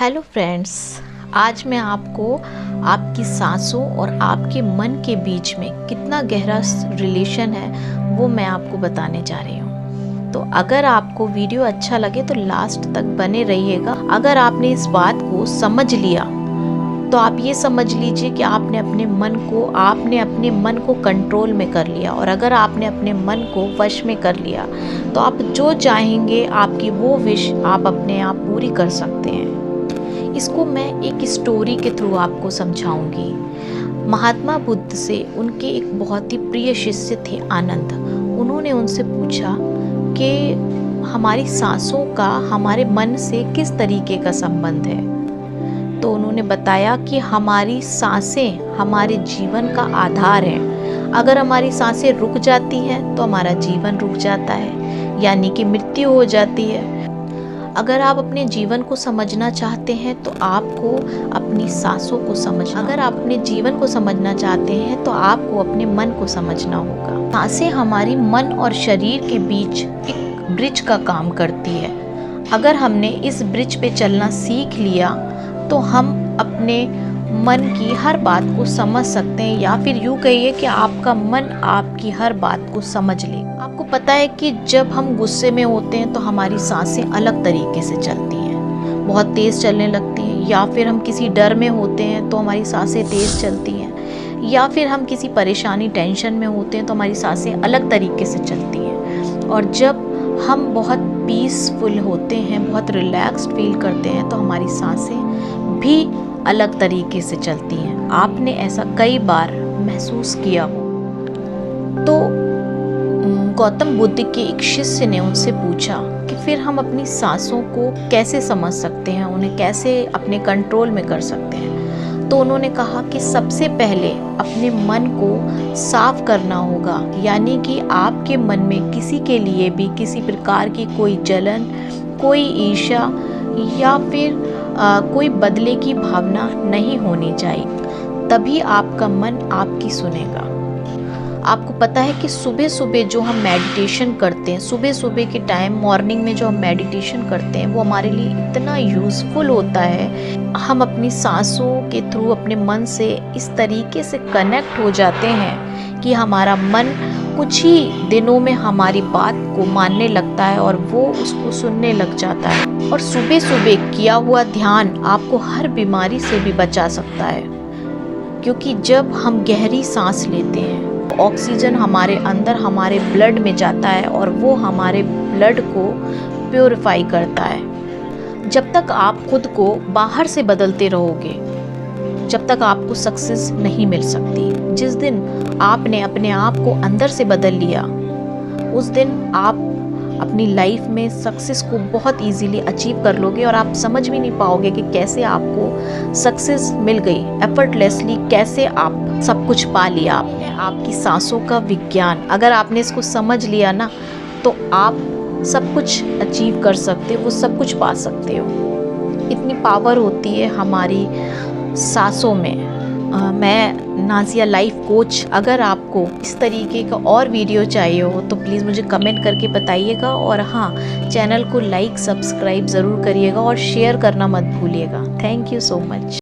Hello friends, आज मैं आपको आपकी सांसों और आपके मन के बीच में कितना गहरा रिलेशन है वो मैं आपको बताने जा रही हूँ। तो अगर आपको वीडियो अच्छा लगे तो लास्ट तक बने रहिएगा। अगर आपने इस बात को समझ लिया तो आप ये समझ लीजिए कि आपने अपने मन को कंट्रोल में कर लिया। और अगर आपने अपने मन को वश में कर लिया तो आप जो चाहेंगे आपकी वो विश आप अपने आप पूरी कर सकते हैं। इसको मैं एक स्टोरी के थ्रू आपको समझाऊंगी। महात्मा बुद्ध से उनके एक बहुत ही प्रिय शिष्य थे आनंद। उन्होंने उनसे पूछा कि हमारी सांसों का हमारे मन से किस तरीके का संबंध है। तो उन्होंने बताया कि हमारी सांसें हमारे जीवन का आधार है। अगर हमारी सांसें रुक जाती हैं तो हमारा जीवन रुक जाता है, यानी कि मृत्यु हो जाती है। अगर आप अपने जीवन को समझना चाहते हैं तो आपको अपनी सांसों को समझना। अगर आप अपने जीवन को समझना चाहते हैं तो आपको अपने मन को समझना होगा। सांसें हमारी मन और शरीर के बीच एक ब्रिज का काम करती है। अगर हमने इस ब्रिज पे चलना सीख लिया तो हम अपने मन की हर बात को समझ सकते हैं, या फिर यूँ कहिए कि आपका मन आपकी हर बात को समझ ले। आपको पता है कि जब हम गुस्से में होते हैं तो हमारी सांसें अलग तरीके से चलती हैं, बहुत तेज़ चलने लगती हैं। या फिर हम किसी डर में होते हैं तो हमारी सांसें तेज़ चलती हैं। या फिर हम किसी परेशानी टेंशन में होते हैं तो हमारी सांसें अलग तरीके से चलती हैं। और जब हम बहुत पीसफुल होते हैं, बहुत रिलैक्स्ड फील करते हैं तो हमारी सांसें भी अलग तरीके से चलती हैं। आपने ऐसा कई बार महसूस किया हो। तो गौतम बुद्ध के एक शिष्य ने उनसे पूछा कि फिर हम अपनी सांसों को कैसे समझ सकते हैं, उन्हें कैसे अपने कंट्रोल में कर सकते हैं। तो उन्होंने कहा कि सबसे पहले अपने मन को साफ करना होगा, यानी कि आपके मन में किसी के लिए भी किसी प्रकार की कोई जलन, कोई ईर्ष्या या फिर कोई बदले की भावना नहीं होनी चाहिए। तभी आपका मन आपकी सुनेगा। आपको पता है कि सुबह सुबह जो हम मेडिटेशन करते हैं, सुबह सुबह के टाइम मॉर्निंग में जो हम मेडिटेशन करते हैं वो हमारे लिए इतना यूज़फुल होता है। हम अपनी सांसों के थ्रू अपने मन से इस तरीके से कनेक्ट हो जाते हैं कि हमारा मन कुछ ही दिनों में हमारी बात को मानने लगता है और वो उसको सुनने लग जाता है। और सुबह सुबह किया हुआ ध्यान आपको हर बीमारी से भी बचा सकता है, क्योंकि जब हम गहरी सांस लेते हैं ऑक्सीजन हमारे अंदर हमारे ब्लड में जाता है और वो हमारे ब्लड को प्योरीफाई करता है। जब तक आप खुद को बाहर से बदलते रहोगे, जब तक आपको सक्सेस नहीं मिल सकती। जिस दिन आपने अपने आप को अंदर से बदल लिया उस दिन आप अपनी लाइफ में सक्सेस को बहुत इजीली अचीव कर लोगे। और आप समझ भी नहीं पाओगे कि कैसे आपको सक्सेस मिल गई, एफर्टलेसली कैसे आप सब कुछ पा लिया आपने। आपकी सांसों का विज्ञान अगर आपने इसको समझ लिया ना तो आप सब कुछ अचीव कर सकते हो, वो सब कुछ पा सकते हो। इतनी पावर होती है हमारी सांसों में। मैं नाजिया लाइफ कोच। अगर आपको इस तरीके का और वीडियो चाहिए हो तो प्लीज़ मुझे कमेंट करके बताइएगा। और हाँ, चैनल को लाइक सब्सक्राइब ज़रूर करिएगा और शेयर करना मत भूलिएगा। Thank you so much.